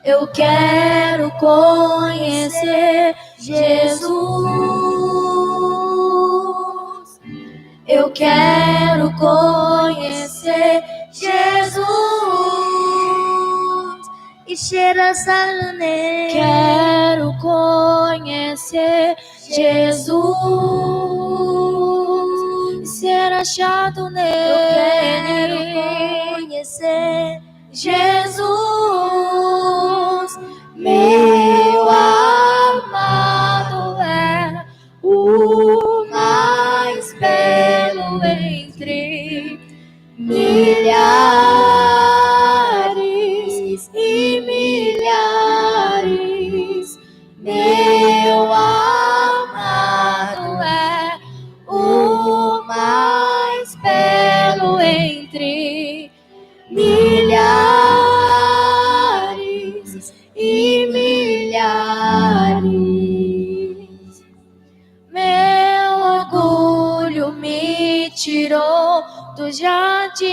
Eu quero conhecer Jesus. Eu quero conhecer Jesus. E cheira nele. Quero conhecer Jesus. E ser achado nele. Eu quero conhecer Jesus. Meu amado é o mais belo entre milhares e milhares. Meu amado é o mais belo entre milhares e milhares. Meu orgulho me tirou do jardim,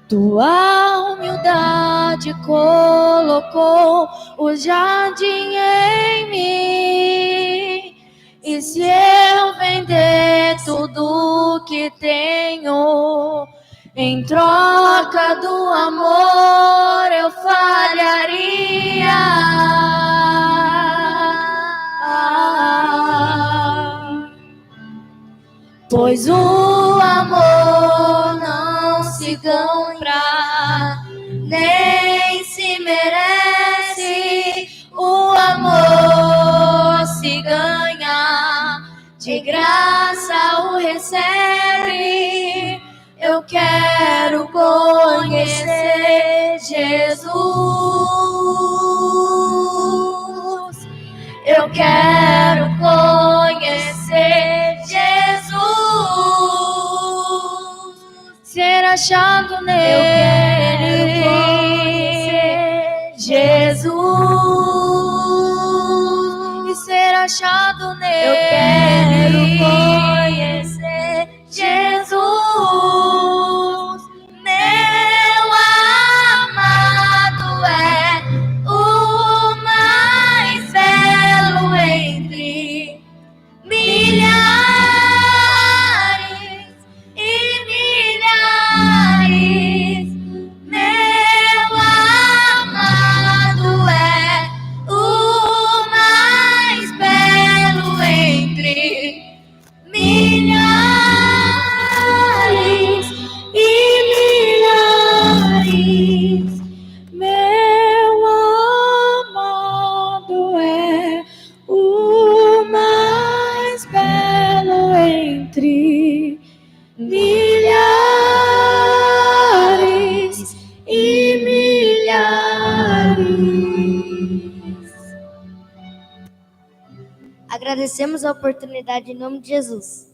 tua humildade colocou o jardim em mim. E se eu vender tudo que tenho, em troca do amor eu falharia. Pois o amor não se compra, nem se merece. O amor se ganha, de graça o recebe. Eu quero conhecer Jesus. Eu quero conhecer Jesus. Ser achado nele. Eu quero conhecer Jesus. E ser achado nele. Eu quero conhecer Jesus. Meu amado é o mais belo entre milhares e milhares. Meu amado é o mais belo entre milhares e milhares. Meu amado é o mais belo entre milhares e milhares. Agradecemos a oportunidade em nome de Jesus.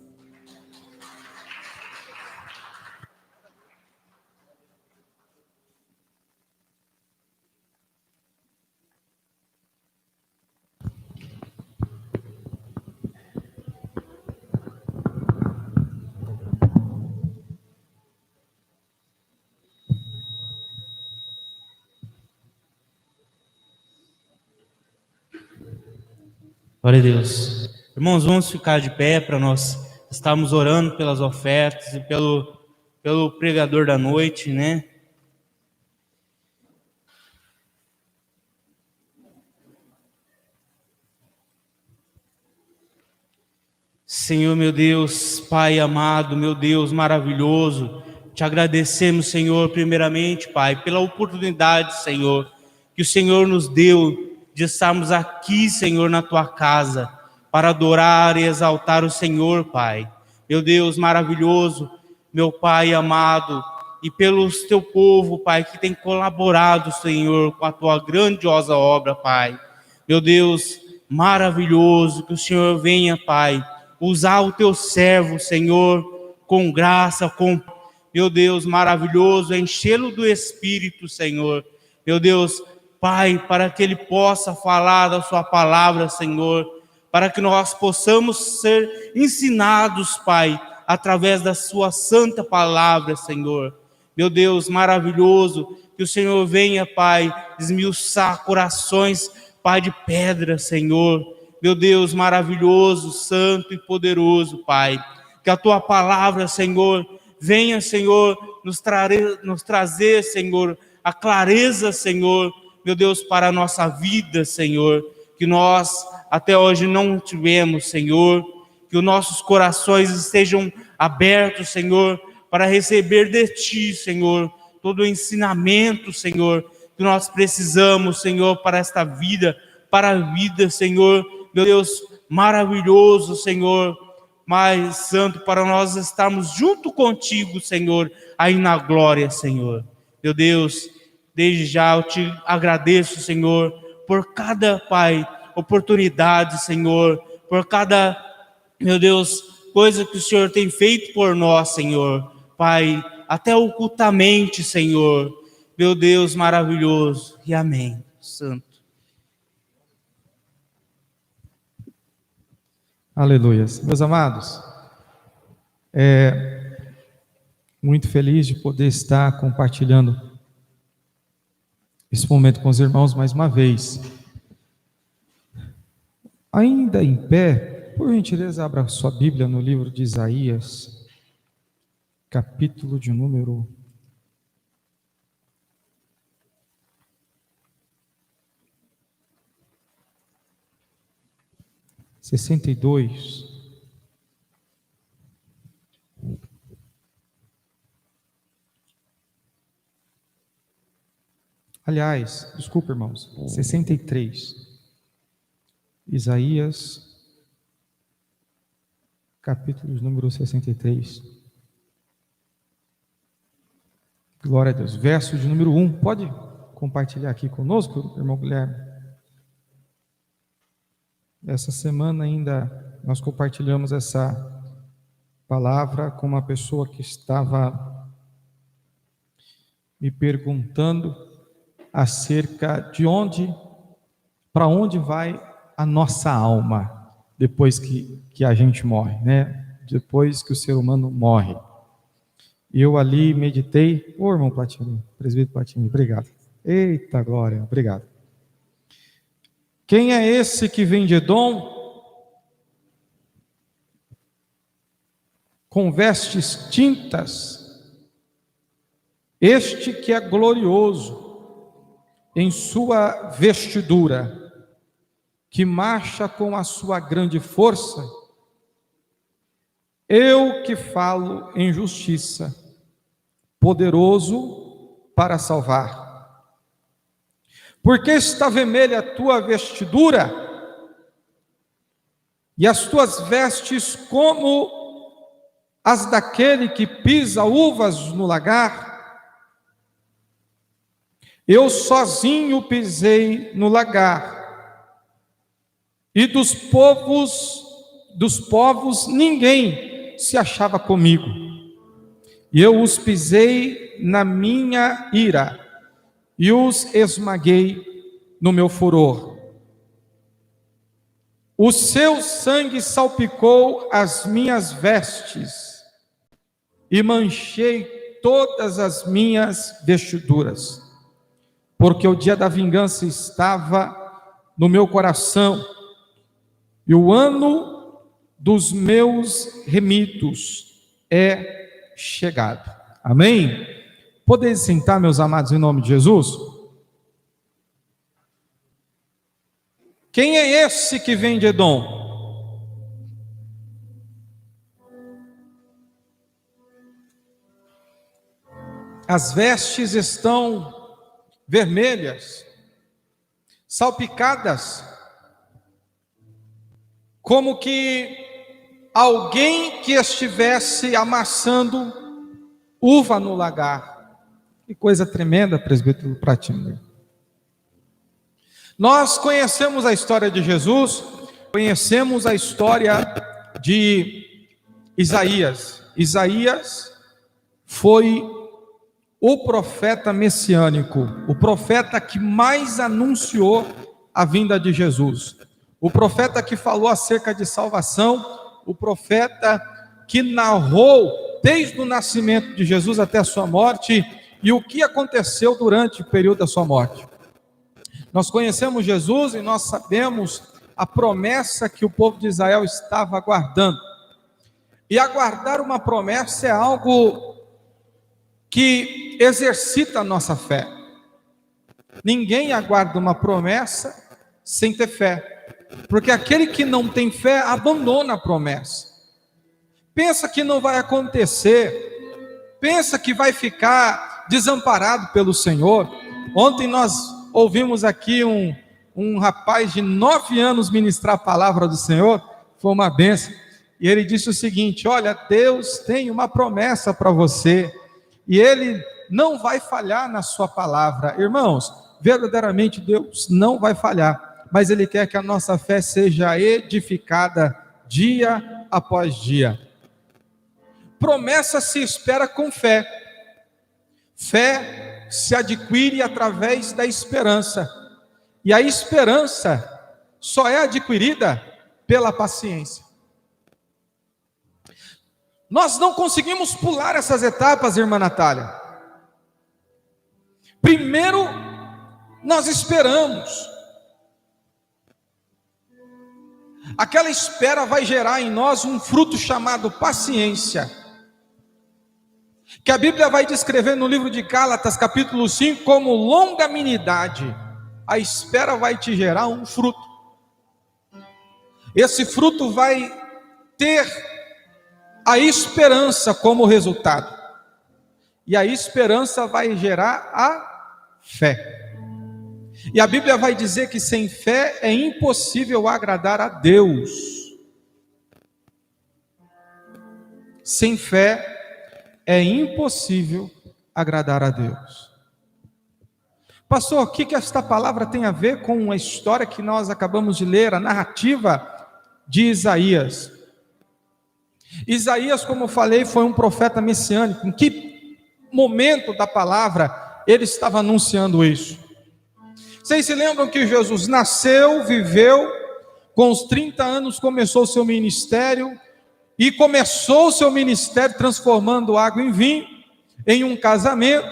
Glória a Deus. Irmãos, vamos ficar de pé para nós estarmos orando pelas ofertas e pelo pregador da noite, né? Senhor, meu Deus, Pai amado, meu Deus maravilhoso, te agradecemos, Senhor, primeiramente, Pai, pela oportunidade, Senhor, que o Senhor nos deu de estarmos aqui, Senhor, na Tua casa, para adorar e exaltar o Senhor, Pai. Meu Deus maravilhoso, meu Pai amado, e pelo Teu povo, Pai, que tem colaborado, Senhor, com a Tua grandiosa obra, Pai. Meu Deus maravilhoso, que o Senhor venha, Pai, usar o Teu servo, Senhor, com graça, meu Deus maravilhoso, enchê-lo do Espírito, Senhor. Meu Deus, Pai, para que Ele possa falar da Sua palavra, Senhor, para que nós possamos ser ensinados, Pai, através da Sua santa palavra, Senhor. Meu Deus maravilhoso, que o Senhor venha, Pai, esmiuçar corações, Pai, de pedra, Senhor. Meu Deus maravilhoso, santo e poderoso, Pai. Que a Tua palavra, Senhor, venha, Senhor, nos trazer, Senhor, a clareza, Senhor, meu Deus, para a nossa vida, Senhor, que nós até hoje não tivemos, Senhor, que os nossos corações estejam abertos, Senhor, para receber de Ti, Senhor, todo o ensinamento, Senhor, que nós precisamos, Senhor, para esta vida, para a vida, Senhor, meu Deus, maravilhoso, Senhor, mais santo, para nós estarmos junto contigo, Senhor, aí na glória, Senhor. Meu Deus, desde já eu te agradeço, Senhor, por cada, Pai, oportunidade, Senhor, por cada, meu Deus, coisa que o Senhor tem feito por nós, Senhor, Pai, até ocultamente, Senhor, meu Deus maravilhoso, e amém, santo. Aleluia. Meus amados, muito feliz de poder estar compartilhando esse momento com os irmãos mais uma vez. Ainda em pé, por gentileza, abra sua Bíblia no livro de Isaías, capítulo de número 62. Aliás, desculpa, irmãos, 63. Isaías, capítulo de número 63. Glória a Deus. Verso de número 1. Pode compartilhar aqui conosco, irmão Guilherme? Essa semana ainda nós compartilhamos essa palavra com uma pessoa que estava me perguntando acerca de para onde vai a nossa alma depois que a gente morre, né? Depois que o ser humano morre. E eu ali meditei, irmão Platini, presbítero Platini, obrigado. Eita glória, obrigado. Quem é esse que vem de Edom, com vestes tintas? Este que é glorioso em sua vestidura, que marcha com a sua grande força? Eu que falo em justiça, poderoso para salvar. Porque está vermelha a tua vestidura, e as tuas vestes como as daquele que pisa uvas no lagar? Eu sozinho pisei no lagar, e dos povos ninguém se achava comigo. E eu os pisei na minha ira, e os esmaguei no meu furor. O seu sangue salpicou as minhas vestes, e manchei todas as minhas vestiduras, porque o dia da vingança estava no meu coração, e o ano dos meus remidos é chegado. Amém? Podem sentar, meus amados, em nome de Jesus? Quem é esse que vem de Edom? As vestes estão vermelhas, salpicadas, como que alguém que estivesse amassando uva no lagar. Que coisa tremenda, presbítero Platini. Nós conhecemos a história de Jesus, conhecemos a história de Isaías. Isaías foi o profeta messiânico, o profeta que mais anunciou a vinda de Jesus, o profeta que falou acerca de salvação, o profeta que narrou desde o nascimento de Jesus até a sua morte e o que aconteceu durante o período da sua morte. Nós conhecemos Jesus e nós sabemos a promessa que o povo de Israel estava aguardando. E aguardar uma promessa é algo que exercita a nossa fé. Ninguém aguarda uma promessa sem ter fé, porque aquele que não tem fé abandona a promessa. Pensa que não vai acontecer, pensa que vai ficar desamparado pelo Senhor. Ontem nós ouvimos aqui um rapaz de 9 anos ministrar a palavra do Senhor, foi uma bênção, e ele disse o seguinte: olha, Deus tem uma promessa para você, e Ele não vai falhar na sua palavra. Irmãos, verdadeiramente Deus não vai falhar, mas Ele quer que a nossa fé seja edificada dia após dia. Promessa se espera com fé, fé se adquire através da esperança, e a esperança só é adquirida pela paciência. Nós não conseguimos pular essas etapas, irmã Natália. Primeiro, nós esperamos. Aquela espera vai gerar em nós um fruto chamado paciência, que a Bíblia vai descrever no livro de Gálatas, capítulo 5, como longanimidade. A espera vai te gerar um fruto. Esse fruto vai ter a esperança como resultado, e a esperança vai gerar a fé. E a Bíblia vai dizer que sem fé é impossível agradar a Deus. Sem fé é impossível agradar a Deus. Pastor, o que esta palavra tem a ver com a história que nós acabamos de ler, a narrativa de Isaías? Isaías, como eu falei, foi um profeta messiânico. Em que momento da palavra ele estava anunciando isso? Vocês se lembram que Jesus nasceu, viveu, com os 30 anos começou o seu ministério, e começou o seu ministério transformando água em vinho, em um casamento.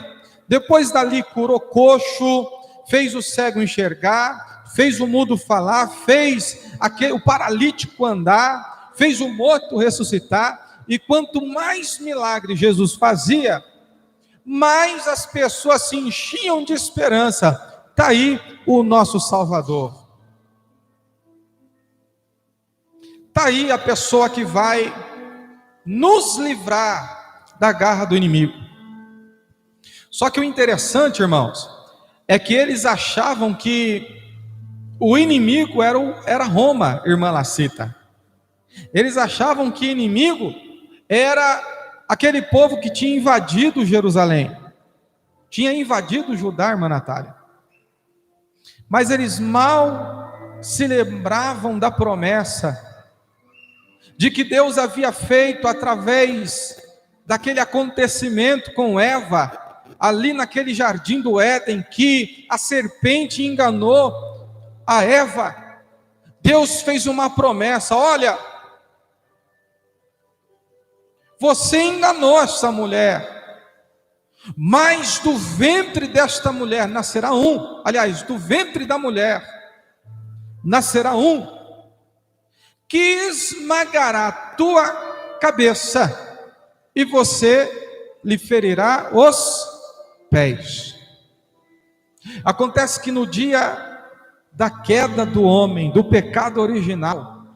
Depois dali curou coxo, fez o cego enxergar, fez o mudo falar, fez o paralítico andar, fez o morto ressuscitar. E quanto mais milagres Jesus fazia, mais as pessoas se enchiam de esperança. Está aí o nosso Salvador. Está aí a pessoa que vai nos livrar da garra do inimigo. Só que o interessante, irmãos, é que eles achavam que o inimigo era Roma, irmã Lacita. Eles achavam que inimigo era aquele povo que tinha invadido Jerusalém, tinha invadido Judá, irmã Natália. Mas eles mal se lembravam da promessa de que Deus havia feito através daquele acontecimento com Eva, ali naquele jardim do Éden, que a serpente enganou a Eva. Deus fez uma promessa: olha, você enganou essa mulher, mas do ventre desta mulher nascerá um, aliás, do ventre da mulher nascerá um, que esmagará a tua cabeça, e você lhe ferirá os pés. Acontece que no dia da queda do homem, do pecado original,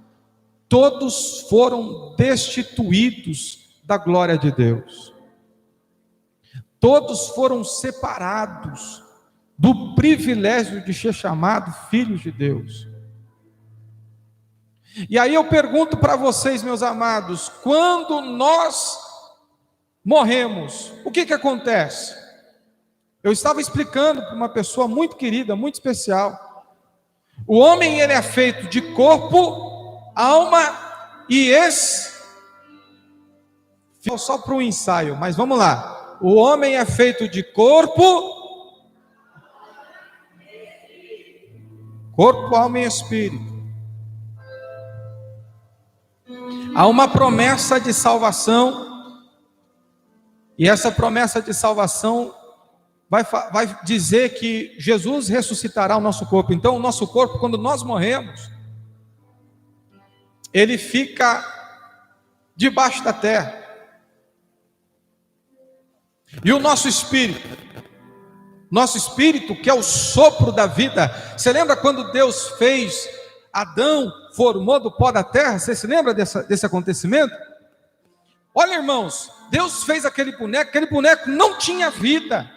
todos foram destituídos da glória de Deus. Todos foram separados do privilégio de ser chamado filhos de Deus. E aí eu pergunto para vocês, meus amados, quando nós morremos, o que acontece? Eu estava explicando para uma pessoa muito querida, muito especial. O homem, ele é feito de corpo, alma e só para o ensaio, mas vamos lá. O homem é feito de corpo, alma e espírito. Há uma promessa de salvação, e essa promessa de salvação vai dizer que Jesus ressuscitará o nosso corpo. Então, o nosso corpo, quando nós morremos, ele fica debaixo da terra. E o nosso espírito, que é o sopro da vida. Você lembra quando Deus fez Adão, formou do pó da terra? Você se lembra desse acontecimento? Olha, irmãos, Deus fez aquele boneco não tinha vida.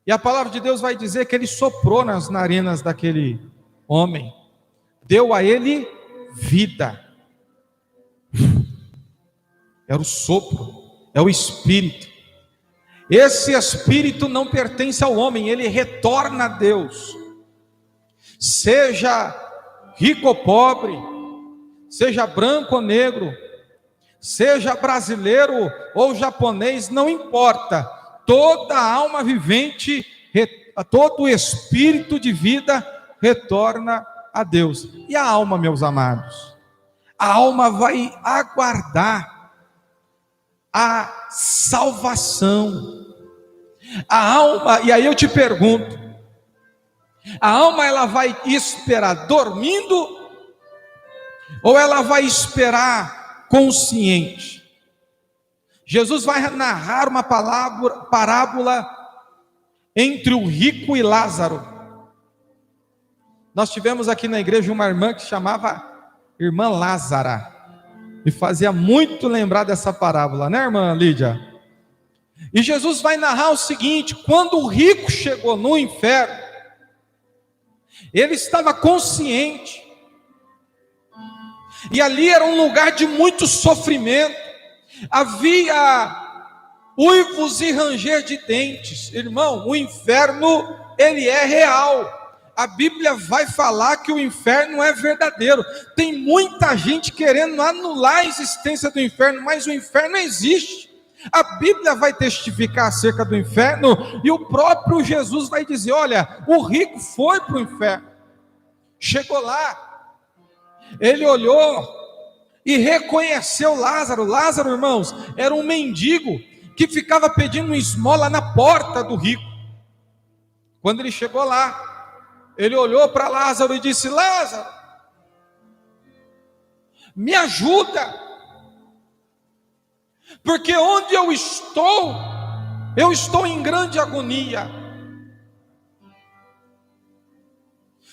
E a palavra de Deus vai dizer que ele soprou nas narinas daquele homem, deu a ele vida. Era o sopro, é o espírito. Esse espírito não pertence ao homem, ele retorna a Deus. Seja rico ou pobre, seja branco ou negro, seja brasileiro ou japonês, não importa. Toda alma vivente, todo espírito de vida retorna a Deus. E a alma, meus amados? A alma vai aguardar a salvação. A alma, e aí eu te pergunto, a alma ela vai esperar dormindo ou ela vai esperar consciente? Jesus vai narrar uma parábola entre o rico e Lázaro. Nós tivemos aqui na igreja uma irmã que chamava Irmã Lázara, me fazia muito lembrar dessa parábola, né, irmã Lídia? E Jesus vai narrar o seguinte: quando o rico chegou no inferno, ele estava consciente, e ali era um lugar de muito sofrimento, havia uivos e ranger de dentes. Irmão, o inferno, ele é real. A Bíblia vai falar que o inferno é verdadeiro. Tem muita gente querendo anular a existência do inferno, mas o inferno existe. A Bíblia vai testificar acerca do inferno, e o próprio Jesus vai dizer: olha, o rico foi para o inferno, chegou lá, ele olhou e reconheceu Lázaro. Lázaro, irmãos, era um mendigo que ficava pedindo esmola na porta do rico. Quando ele chegou lá, ele olhou para Lázaro e disse: Lázaro, me ajuda, porque onde eu estou em grande agonia.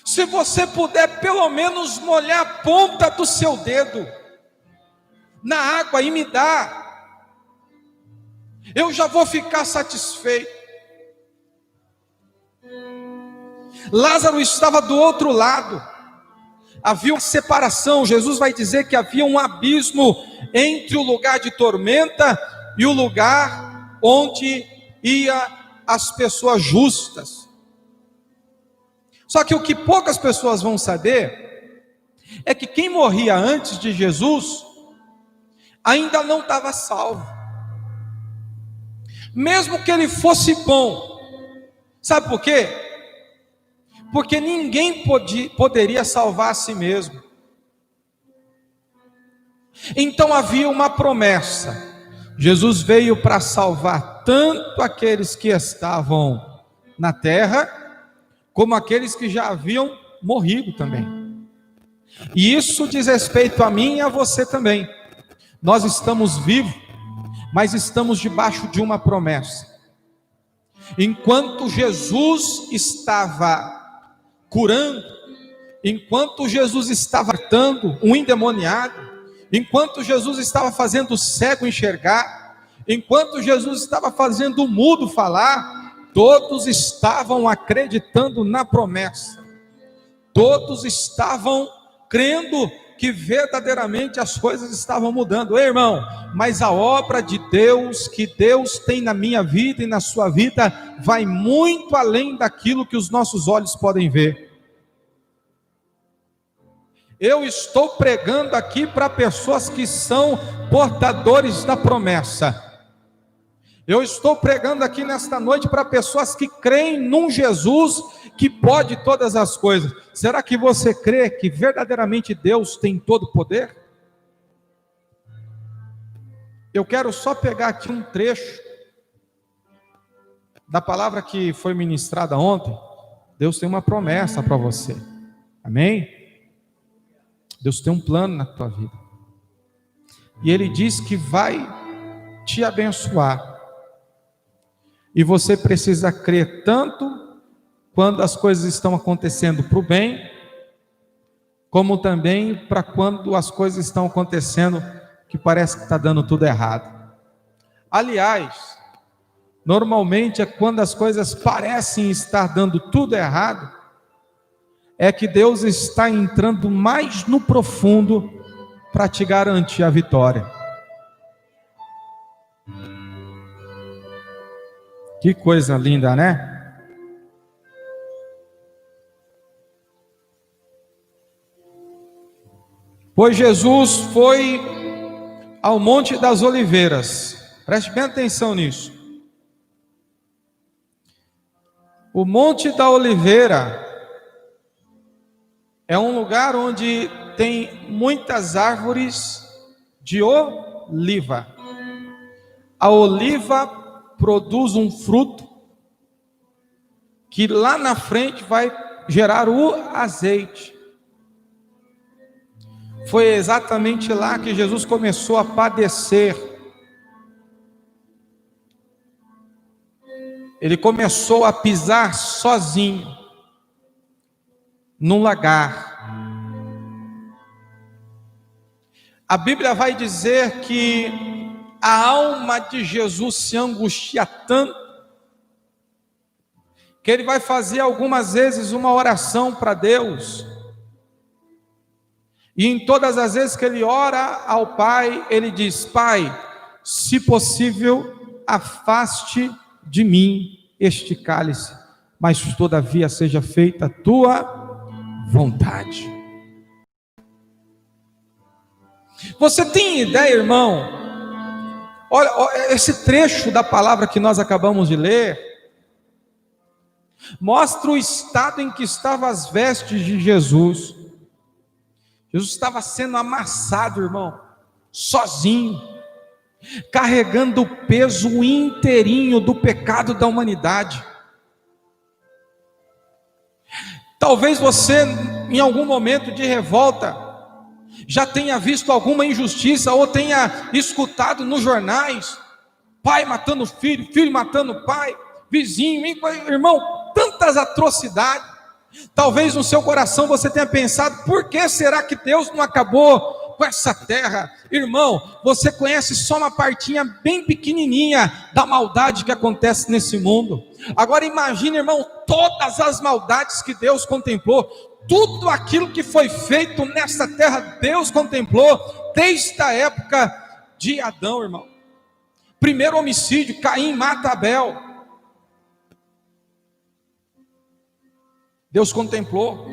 Se você puder pelo menos molhar a ponta do seu dedo na água e me dar, eu já vou ficar satisfeito. Lázaro estava do outro lado, havia uma separação. Jesus vai dizer que havia um abismo entre o lugar de tormenta e o lugar onde ia as pessoas justas. Só que o que poucas pessoas vão saber é que quem morria antes de Jesus ainda não estava salvo, mesmo que ele fosse bom. Sabe por quê? Porque ninguém poderia salvar a si mesmo. Então havia uma promessa. Jesus veio para salvar tanto aqueles que estavam na terra, como aqueles que já haviam morrido também. E isso diz respeito a mim e a você também. Nós estamos vivos, mas estamos debaixo de uma promessa. Enquanto Jesus estava curando, enquanto Jesus estava tratando um endemoniado, enquanto Jesus estava fazendo o cego enxergar, enquanto Jesus estava fazendo o mudo falar, todos estavam acreditando na promessa, todos estavam crendo que verdadeiramente as coisas estavam mudando. Ei, irmão, mas a obra de Deus, que Deus tem na minha vida e na sua vida, vai muito além daquilo que os nossos olhos podem ver. Eu estou pregando aqui para pessoas que são portadores da promessa. Eu estou pregando aqui nesta noite para pessoas que creem num Jesus que pode todas as coisas. Será que você crê que verdadeiramente Deus tem todo o poder? Eu quero só pegar aqui um trecho da palavra que foi ministrada ontem, Deus tem uma promessa para você. Amém? Deus tem um plano na tua vida. E Ele diz que vai te abençoar. E você precisa crer tanto quando as coisas estão acontecendo para o bem, como também para quando as coisas estão acontecendo que parece que está dando tudo errado. Aliás, normalmente é quando as coisas parecem estar dando tudo errado, é que Deus está entrando mais no profundo para te garantir a vitória. Que coisa linda, né? Pois Jesus foi ao Monte das Oliveiras. Preste bem atenção nisso. O Monte da Oliveira é um lugar onde tem muitas árvores de oliva. A oliva produz um fruto que lá na frente vai gerar o azeite. Foi exatamente lá que Jesus começou a padecer. Ele começou a pisar sozinho num lagar. A Bíblia vai dizer que a alma de Jesus se angustia tanto que ele vai fazer algumas vezes uma oração para Deus. E em todas as vezes que ele ora ao Pai, ele diz: Pai, se possível, afaste de mim este cálice, mas todavia seja feita a tua vontade. Você tem ideia, irmão? Olha, esse trecho da palavra que nós acabamos de ler mostra o estado em que estavam as vestes de Jesus. Jesus estava sendo amassado, irmão, sozinho, carregando o peso inteirinho do pecado da humanidade. Talvez você, em algum momento de revolta, já tenha visto alguma injustiça, ou tenha escutado nos jornais, pai matando filho, filho matando pai, vizinho, irmão, tantas atrocidades. Talvez no seu coração você tenha pensado: por que será que Deus não acabou com essa terra? Irmão, você conhece só uma partinha bem pequenininha da maldade que acontece nesse mundo. Agora imagine, irmão, todas as maldades que Deus contemplou, tudo aquilo que foi feito nessa terra, Deus contemplou desde a época de Adão, irmão. Primeiro homicídio, Caim mata Abel. Deus contemplou.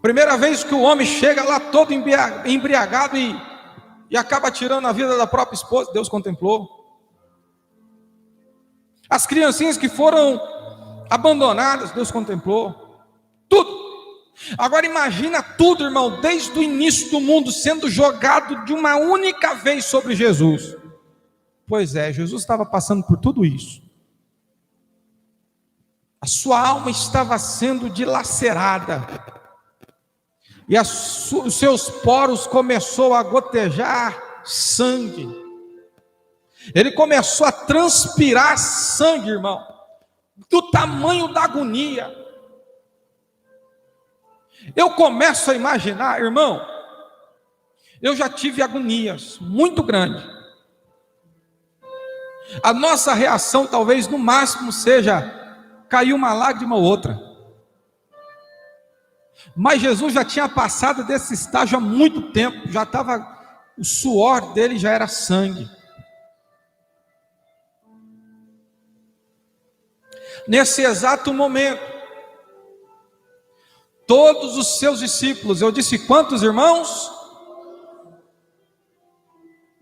Primeira vez que o homem chega lá todo embriagado e acaba tirando a vida da própria esposa, Deus contemplou. As criancinhas que foram abandonadas, Deus contemplou. Tudo. Agora imagina tudo, irmão, desde o início do mundo sendo jogado de uma única vez sobre Jesus. Pois é, Jesus estava passando por tudo isso. A sua alma estava sendo dilacerada, e os seus poros começou a gotejar sangue. Ele começou a transpirar sangue, irmão, do tamanho da agonia. Eu começo a imaginar, irmão, eu já tive agonias muito grandes. A nossa reação talvez no máximo seja caiu uma lágrima ou outra. Mas Jesus já tinha passado desse estágio há muito tempo, já estava, o suor dele já era sangue. Nesse exato momento, todos os seus discípulos, eu disse quantos irmãos?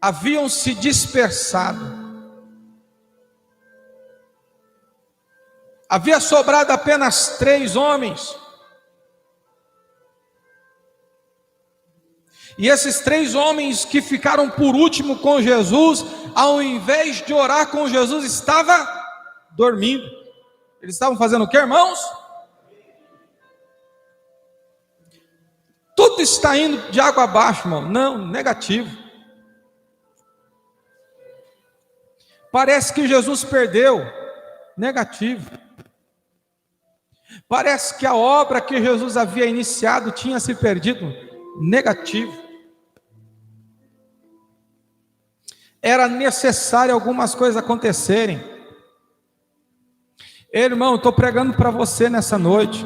Haviam se dispersado. Havia sobrado apenas 3 homens. E esses 3 homens que ficaram por último com Jesus, ao invés de orar com Jesus, estavam dormindo. Eles estavam fazendo o que, irmãos? Tudo está indo de água abaixo, irmão. Não, negativo. Parece que Jesus perdeu. Negativo. Parece que a obra que Jesus havia iniciado tinha se perdido. Negativo. Era necessário algumas coisas acontecerem. Irmão, estou pregando para você nessa noite.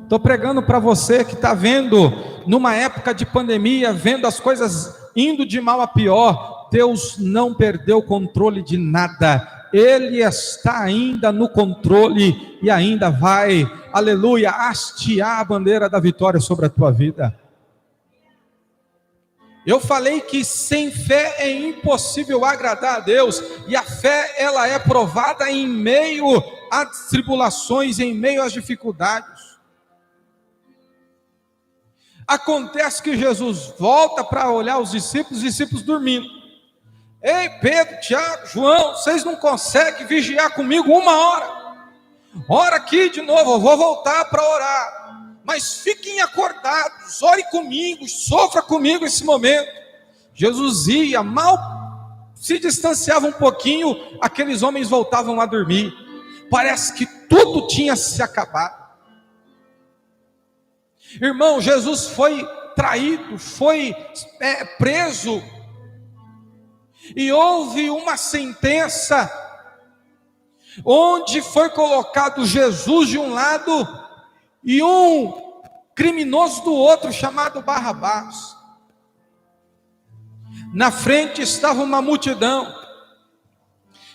Estou pregando para você que está vendo, numa época de pandemia, vendo as coisas indo de mal a pior. Deus não perdeu o controle de nada. Ele está ainda no controle e ainda vai, aleluia, hastear a bandeira da vitória sobre a tua vida. Eu falei que sem fé é impossível agradar a Deus, e a fé ela é provada em meio às tribulações, em meio às dificuldades. Acontece que Jesus volta para olhar os discípulos dormindo. Ei, Pedro, Tiago, João, vocês não conseguem vigiar comigo 1 hora? Ora aqui de novo, eu vou voltar para orar. Mas fiquem acordados, ore comigo, sofra comigo esse momento. Jesus ia, mal se distanciava um pouquinho, aqueles homens voltavam a dormir. Parece que tudo tinha se acabado. Irmão, Jesus foi traído, foi preso, e houve uma sentença, onde foi colocado Jesus de um lado, e um criminoso do outro, chamado Barrabás. Na frente estava uma multidão,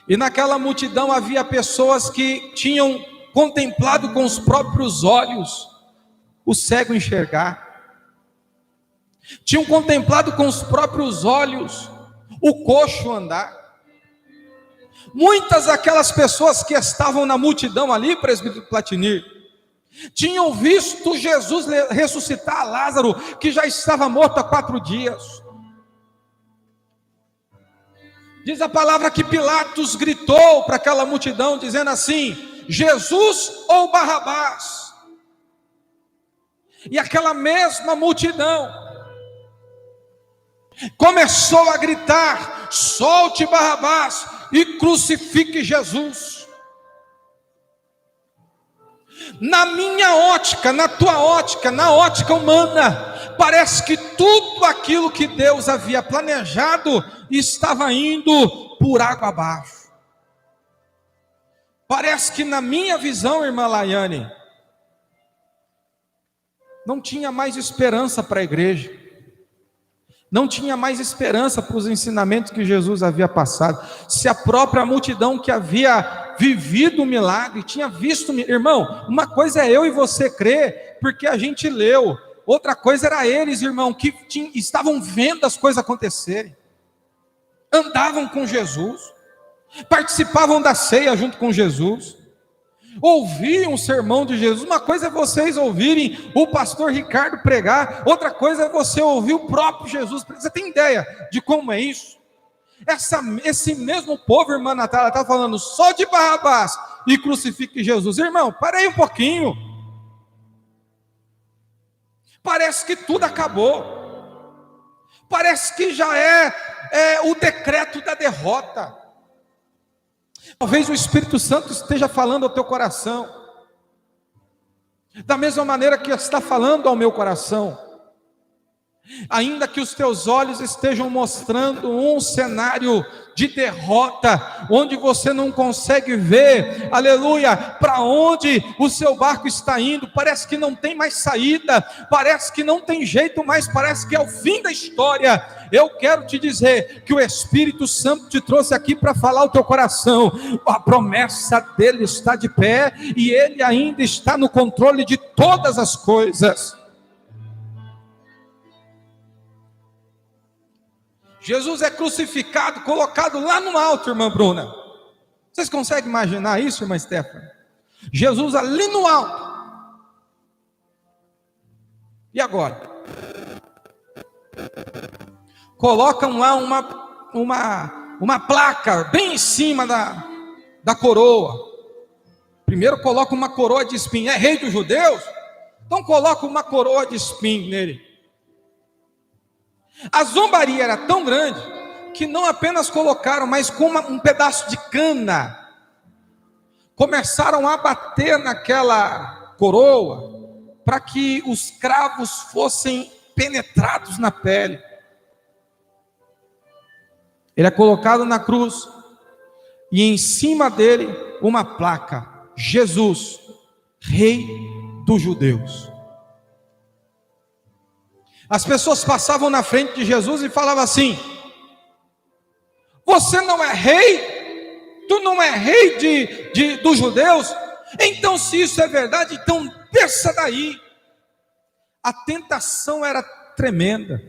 e naquela multidão havia pessoas que tinham contemplado com os próprios olhos o cego enxergar, tinham contemplado com os próprios olhos o coxo andar. Muitas daquelas pessoas que estavam na multidão ali, presbítero Platinir, tinham visto Jesus ressuscitar Lázaro, que já estava morto há 4 dias. Diz a palavra que Pilatos gritou para aquela multidão, dizendo assim: Jesus ou Barrabás? E aquela mesma multidão começou a gritar: solte Barrabás e crucifique Jesus. Na minha ótica, na tua ótica, na ótica humana, parece que tudo aquilo que Deus havia planejado estava indo por água abaixo. Parece que na minha visão, irmã Laiane, não tinha mais esperança para a igreja. Não tinha mais esperança para os ensinamentos que Jesus havia passado. Se a própria multidão que havia vivido o milagre, tinha visto, irmão, uma coisa é eu e você crer, porque a gente leu, outra coisa era eles, irmão, que estavam vendo as coisas acontecerem, andavam com Jesus, participavam da ceia junto com Jesus, ouviam o sermão de Jesus. Uma coisa é vocês ouvirem o pastor Ricardo pregar, outra coisa é você ouvir o próprio Jesus. Você tem ideia de como é isso? Esse mesmo povo, irmã Natália, está falando só de Barrabás e crucifique Jesus. Irmão, parei um pouquinho. Parece que tudo acabou. Parece que já é o decreto da derrota. Talvez o Espírito Santo esteja falando ao teu coração, da mesma maneira que está falando ao meu coração. Ainda que os teus olhos estejam mostrando um cenário de derrota, onde você não consegue ver, aleluia, para onde o seu barco está indo, parece que não tem mais saída, parece que não tem jeito mais, parece que é o fim da história. Eu quero te dizer que o Espírito Santo te trouxe aqui para falar ao teu coração. A promessa dele está de pé, e ele ainda está no controle de todas as coisas. Jesus é crucificado, colocado lá no alto, irmã Bruna. Vocês conseguem imaginar isso, irmã Stephanie? Jesus ali no alto. E agora? colocam lá uma placa bem em cima da coroa. Primeiro coloca uma coroa de espinho. É rei dos judeus? Então coloca uma coroa de espinho nele. A zombaria era tão grande que não apenas colocaram, mas com um pedaço de cana, começaram a bater naquela coroa, para que os cravos fossem penetrados na pele. Ele é colocado na cruz, e em cima dele uma placa: Jesus, Rei dos Judeus. As pessoas passavam na frente de Jesus e falavam assim: você não é rei? Tu não é rei dos judeus? Então, se isso é verdade, então desça daí. A tentação era tremenda.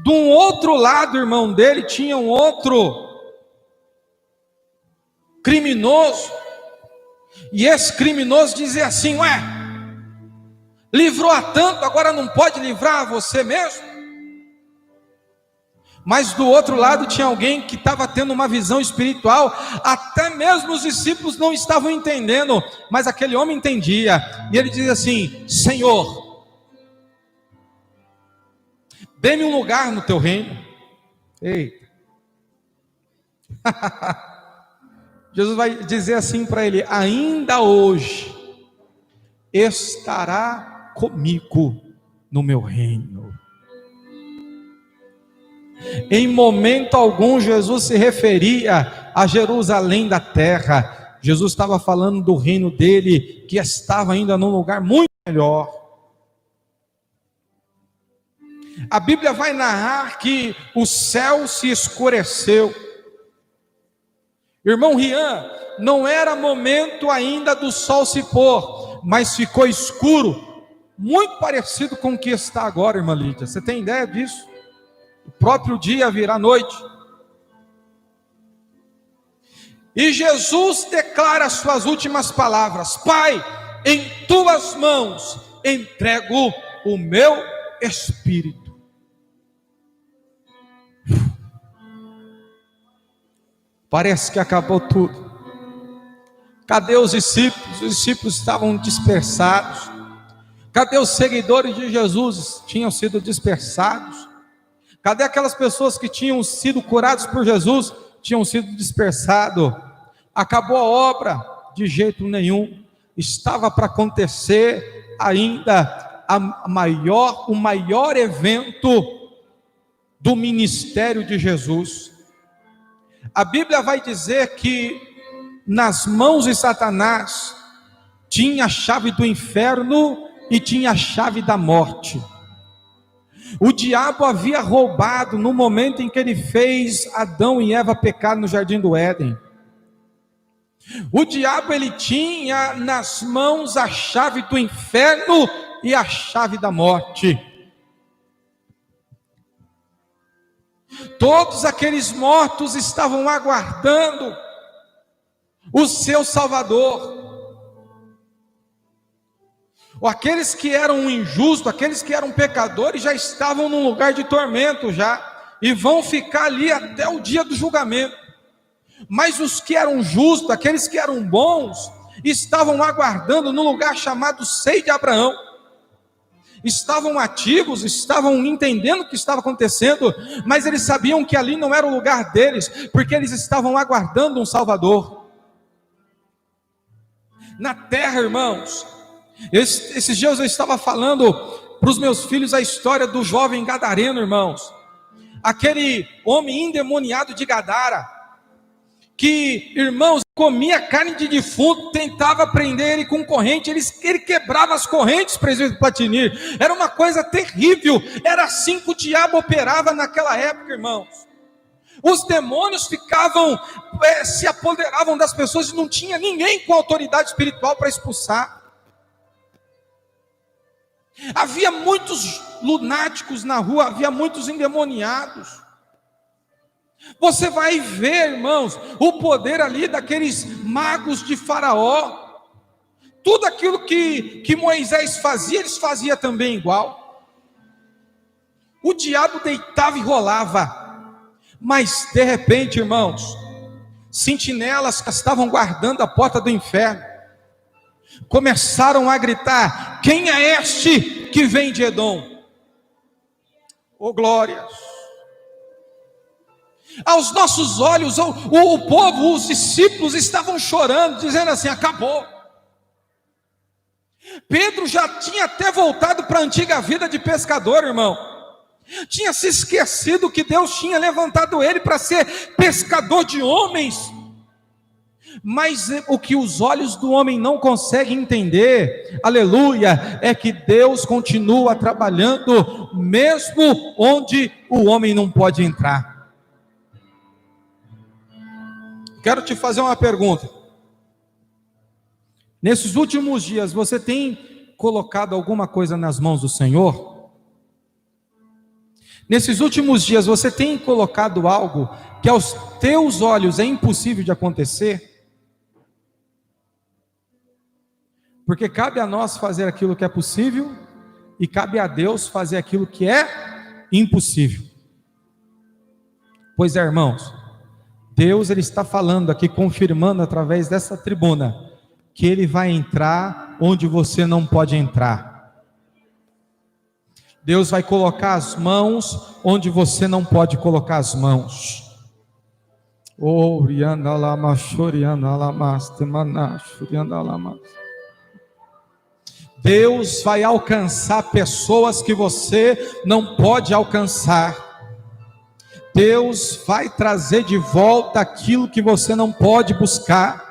De um outro lado, irmão dele, tinha um outro criminoso. E esse criminoso dizia assim: ué, livrou a tanto, agora não pode livrar a você mesmo? Mas do outro lado tinha alguém que estava tendo uma visão espiritual. Até mesmo os discípulos não estavam entendendo, mas aquele homem entendia. E ele dizia assim: Senhor, dê-me um lugar no teu reino. Eita. Jesus vai dizer assim para ele: ainda hoje estará comigo no meu reino. Em momento algum Jesus se referia a Jerusalém da terra. Jesus estava falando do reino dele, que estava ainda num lugar muito melhor. A Bíblia vai narrar que o céu se escureceu. Irmão Rian, não era momento ainda do sol se pôr, mas ficou escuro, muito parecido com o que está agora, irmã Lídia. Você tem ideia disso? O próprio dia virá noite. E Jesus declara as suas últimas palavras: Pai, em tuas mãos entrego o meu espírito. Parece que acabou tudo. Cadê os discípulos? Os discípulos estavam dispersados. Cadê os seguidores de Jesus? Tinham sido dispersados. Cadê aquelas pessoas que tinham sido curadas por Jesus? Tinham sido dispersados. Acabou a obra? De jeito nenhum. Estava para acontecer ainda o maior evento do ministério de Jesus. A Bíblia vai dizer que nas mãos de Satanás tinha a chave do inferno e tinha a chave da morte. O diabo havia roubado no momento em que ele fez Adão e Eva pecar no jardim do Éden. O diabo, ele tinha nas mãos a chave do inferno e a chave da morte. Todos aqueles mortos estavam aguardando o seu Salvador. Aqueles que eram injustos, aqueles que eram pecadores, já estavam num lugar de tormento já, e vão ficar ali até o dia do julgamento. Mas os que eram justos, aqueles que eram bons, estavam aguardando no lugar chamado Seio de Abraão. Estavam ativos, estavam entendendo o que estava acontecendo, mas eles sabiam que ali não era o lugar deles, porque eles estavam aguardando um Salvador. Na terra, irmãos, esses dias eu estava falando para os meus filhos a história do jovem gadareno, irmãos. Aquele homem endemoniado de Gadara, que, irmãos, comia carne de defunto, tentava prender ele com corrente, ele quebrava as correntes, presbítero Platinir. Era uma coisa terrível. Era assim que o diabo operava naquela época, irmãos. Os demônios se apoderavam das pessoas e não tinha ninguém com autoridade espiritual para expulsar. Havia muitos lunáticos na rua, havia muitos endemoniados. Você vai ver, irmãos, o poder ali daqueles magos de Faraó. Tudo aquilo que Moisés fazia, eles faziam também igual. O diabo deitava e rolava, mas de repente, irmãos, sentinelas que estavam guardando a porta do inferno começaram a gritar: quem é este que vem de Edom? Oh glórias! Aos nossos olhos, o povo, os discípulos estavam chorando, dizendo assim: acabou. Pedro já tinha até voltado para a antiga vida de pescador, irmão. Tinha se esquecido que Deus tinha levantado ele para ser pescador de homens. Mas o que os olhos do homem não conseguem entender, aleluia, é que Deus continua trabalhando, mesmo onde o homem não pode entrar. Quero te fazer uma pergunta. Nesses últimos dias, você tem colocado alguma coisa nas mãos do Senhor? Nesses últimos dias, você tem colocado algo que aos teus olhos é impossível de acontecer? Porque cabe a nós fazer aquilo que é possível e cabe a Deus fazer aquilo que é impossível. Pois é, irmãos, Deus ele está falando aqui, confirmando através dessa tribuna, que Ele vai entrar onde você não pode entrar. Deus vai colocar as mãos onde você não pode colocar as mãos. Deus vai alcançar pessoas que você não pode alcançar. Deus vai trazer de volta aquilo que você não pode buscar.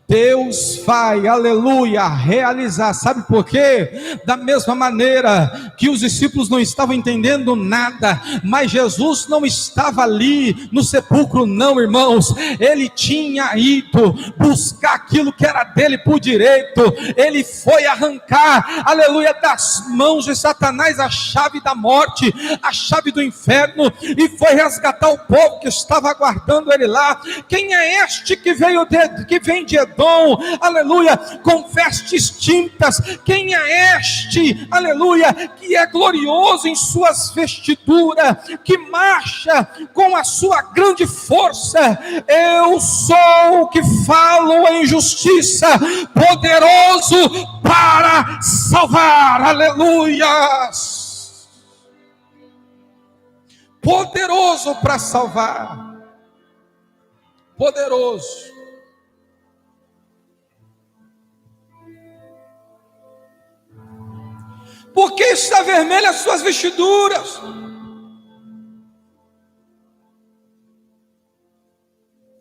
Deus vai, aleluia, realizar. Sabe por quê? Da mesma maneira que os discípulos não estavam entendendo nada, mas Jesus não estava ali no sepulcro não, irmãos. Ele tinha ido buscar aquilo que era dele por direito. Ele foi arrancar, aleluia, das mãos de Satanás a chave da morte, a chave do inferno, e foi resgatar o povo que estava aguardando ele lá. Quem é este que vem de Edom, aleluia, com vestes tintas? Quem é este, aleluia, que é glorioso em suas vestiduras, que marcha com a sua grande força? Eu sou o que falo em justiça, poderoso para salvar, aleluia, poderoso para salvar, poderoso. Por que está vermelha as suas vestiduras?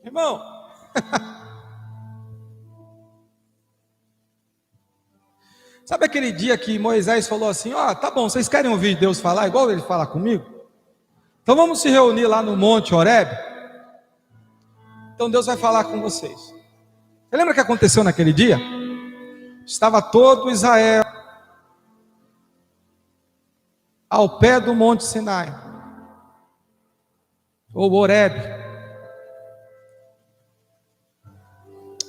Irmão, sabe aquele dia que Moisés falou assim: ó, tá bom, vocês querem ouvir Deus falar igual ele fala comigo? Então vamos se reunir lá no Monte Horebe. Então Deus vai falar com vocês. Você lembra o que aconteceu naquele dia? Estava todo Israel ao pé do Monte Sinai, ou Horebe,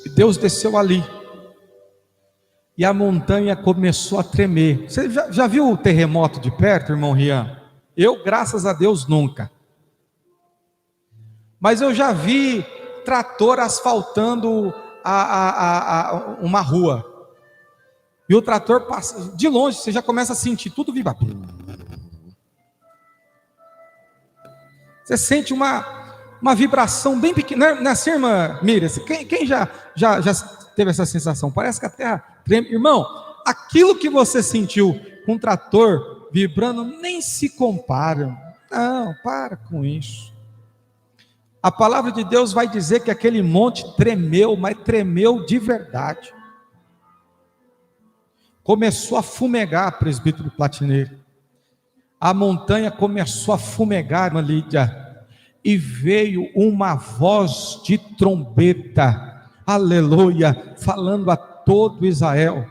e Deus desceu ali, e a montanha começou a tremer. Você já viu o terremoto de perto, irmão Rian? Eu, graças a Deus, nunca. Mas eu já vi trator asfaltando uma rua, e o trator passa, de longe você já começa a sentir tudo viva. Você sente uma vibração bem pequena, não é assim, irmã Miriam? Quem já teve essa sensação? Parece que a terra treme. Irmão, aquilo que você sentiu com um trator vibrando nem se compara. Não, para com isso. A palavra de Deus vai dizer que aquele monte tremeu, mas tremeu de verdade. Começou a fumegar, presbítero Platineiro. A montanha começou a fumegar, irmã Lídia, e veio uma voz de trombeta, aleluia, falando a todo Israel.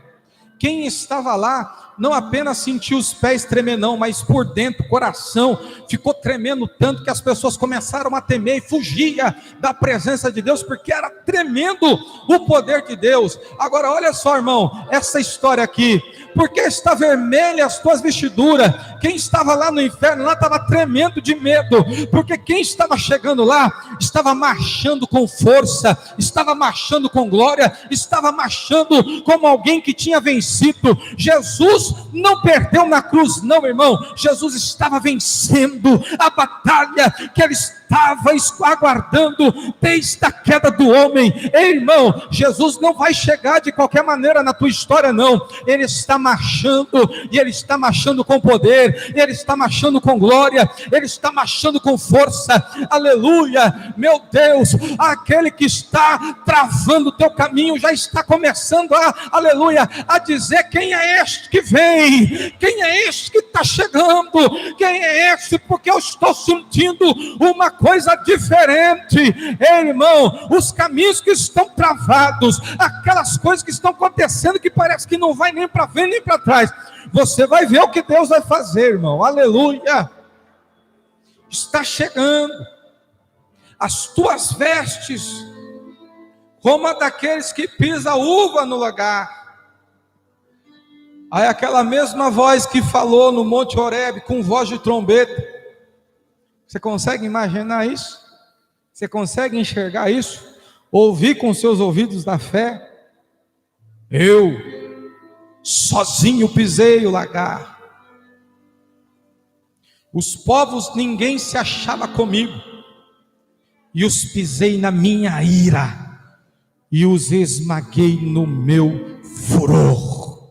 Quem estava lá não apenas sentiu os pés tremer não, mas por dentro o coração ficou tremendo tanto que as pessoas começaram a temer e fugia da presença de Deus, porque era tremendo o poder de Deus. Agora olha só, irmão, essa história aqui: porque está vermelha as tuas vestiduras? quem estava lá no inferno, lá estava tremendo de medo, porque quem estava chegando lá, estava marchando com força, estava marchando com glória, estava marchando como alguém que tinha vencido. Jesus não perdeu na cruz, não, irmão. Jesus estava vencendo a batalha que ele estava aguardando desde a queda do homem. Ei, irmão, Jesus não vai chegar de qualquer maneira na tua história, não. Ele está marchando, e ele está marchando com poder, ele está marchando com glória, ele está marchando com força. Aleluia, meu Deus, aquele que está travando o teu caminho já está começando aleluia, a dizer: quem é este que vem? Quem é este que está chegando? Quem é este? Porque eu estou sentindo uma coisa diferente. Ei, irmão, os caminhos que estão travados, aquelas coisas que estão acontecendo que parece que não vai nem para frente nem para trás, você vai ver o que Deus vai fazer, irmão. Aleluia, está chegando. As tuas vestes como a daqueles que pisa uva no lagar. Aí aquela mesma voz que falou no Monte Horebe com voz de trombeta, você consegue imaginar isso? Você consegue enxergar isso? Ouvir com seus ouvidos da fé? Eu sozinho pisei o lagar. Os povos ninguém se achava comigo, e os pisei na minha ira, e os esmaguei no meu furor.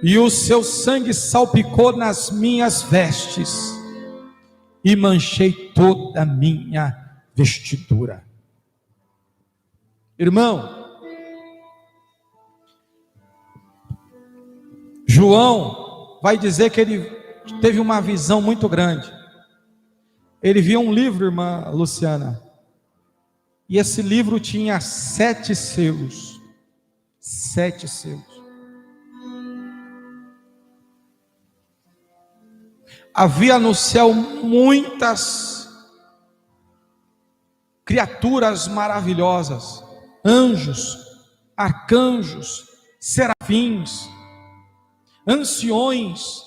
E o seu sangue salpicou nas minhas vestes, e manchei toda a minha vestidura. Irmão, João vai dizer que ele teve uma visão muito grande. Ele viu um livro, irmã Luciana, e esse livro tinha 7 selos. 7 selos. Havia no céu muitas criaturas maravilhosas, anjos, arcanjos, serafins, anciões,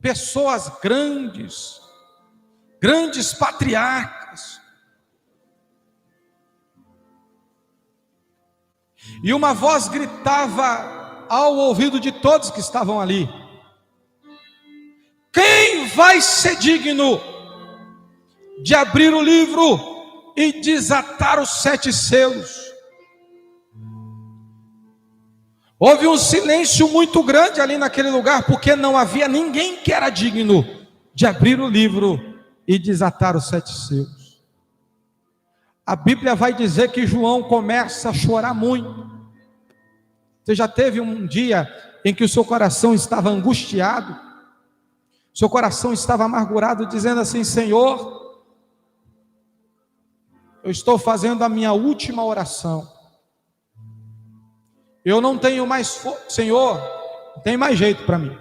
pessoas grandes, grandes patriarcas. E uma voz gritava ao ouvido de todos que estavam ali: quem vai ser digno de abrir o livro e desatar os 7 selos? Houve um silêncio muito grande ali naquele lugar, porque não havia ninguém que era digno de abrir o livro e desatar os 7 selos. A Bíblia vai dizer que João começa a chorar muito. Você já teve um dia em que o seu coração estava angustiado, seu coração estava amargurado, dizendo assim: Senhor, eu estou fazendo a minha última oração, eu não tenho mais Senhor, não tem mais jeito para mim.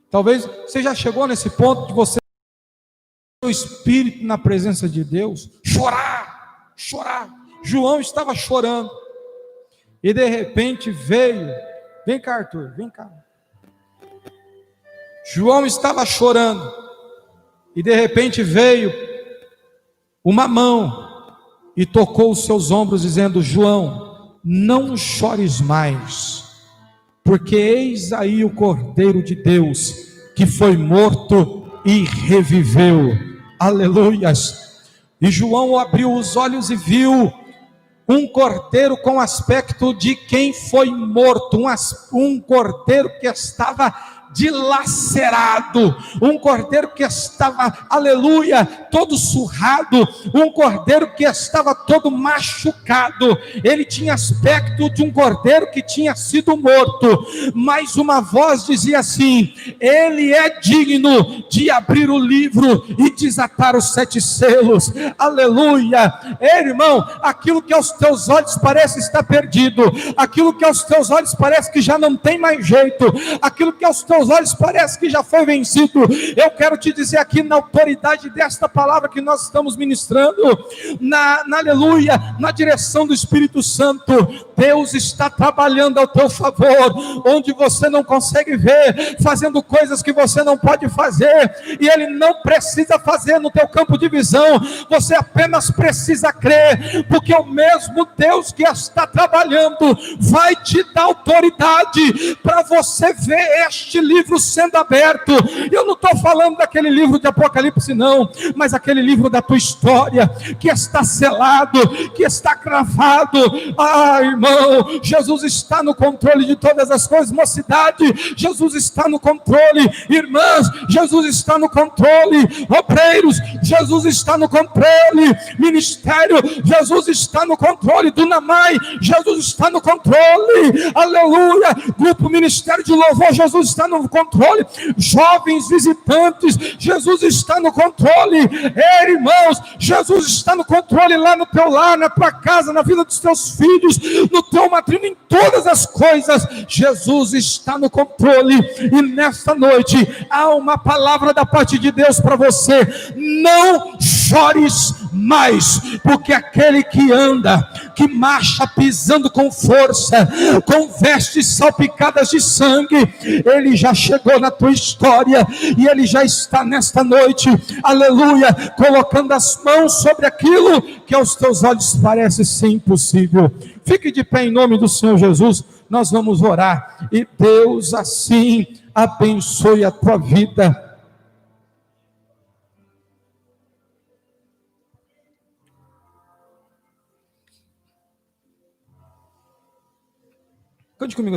Talvez você já chegou nesse ponto de você, o espírito na presença de Deus, chorar. João estava chorando, e de repente veio, vem cá, Arthur, vem cá. João estava chorando, e de repente veio uma mão e tocou os seus ombros, dizendo: João, não chores mais, porque eis aí o Cordeiro de Deus, que foi morto e reviveu. Aleluias. E João abriu os olhos e viu um cordeiro com aspecto de quem foi morto, um cordeiro que estava dilacerado, um cordeiro que estava, aleluia, todo surrado, um cordeiro que estava todo machucado. Ele tinha aspecto de um cordeiro que tinha sido morto, mas uma voz dizia assim: ele é digno de abrir o livro e desatar os 7 selos. Aleluia. Irmão, aquilo que aos teus olhos parece estar perdido, aquilo que aos teus olhos parece que já não tem mais jeito, aquilo que aos teus olhos parece que já foi vencido, eu quero te dizer aqui, na autoridade desta palavra que nós estamos ministrando, aleluia, na direção do Espírito Santo, Deus está trabalhando ao teu favor, onde você não consegue ver, fazendo coisas que você não pode fazer, e Ele não precisa fazer no teu campo de visão, você apenas precisa crer, porque o mesmo Deus que está trabalhando, vai te dar autoridade, para você ver este livro sendo aberto. Eu não estou falando daquele livro de Apocalipse não, mas aquele livro da tua história, que está selado, que está gravado. Irmão, Jesus está no controle de todas as coisas. Mocidade, Jesus está no controle. Irmãs, Jesus está no controle. Obreiros, Jesus está no controle. Ministério, Jesus está no controle. Dunamai, Jesus está no controle. Aleluia. Grupo Ministério de Louvor, Jesus está no controle. Jovens visitantes, Jesus está no controle. Irmãos, Jesus está no controle lá no teu lar, na tua casa, na vida dos teus filhos, no teu matrimônio, em todas as coisas. Jesus está no controle. E nesta noite há uma palavra da parte de Deus para você: não chores mais, porque aquele que anda, que marcha pisando com força, com vestes salpicadas de sangue, ele já chegou na tua história, e ele já está nesta noite, aleluia, colocando as mãos sobre aquilo que aos teus olhos parece ser impossível. Fique de pé em nome do Senhor Jesus. Nós vamos orar, e Deus assim abençoe a tua vida. Cante comigo.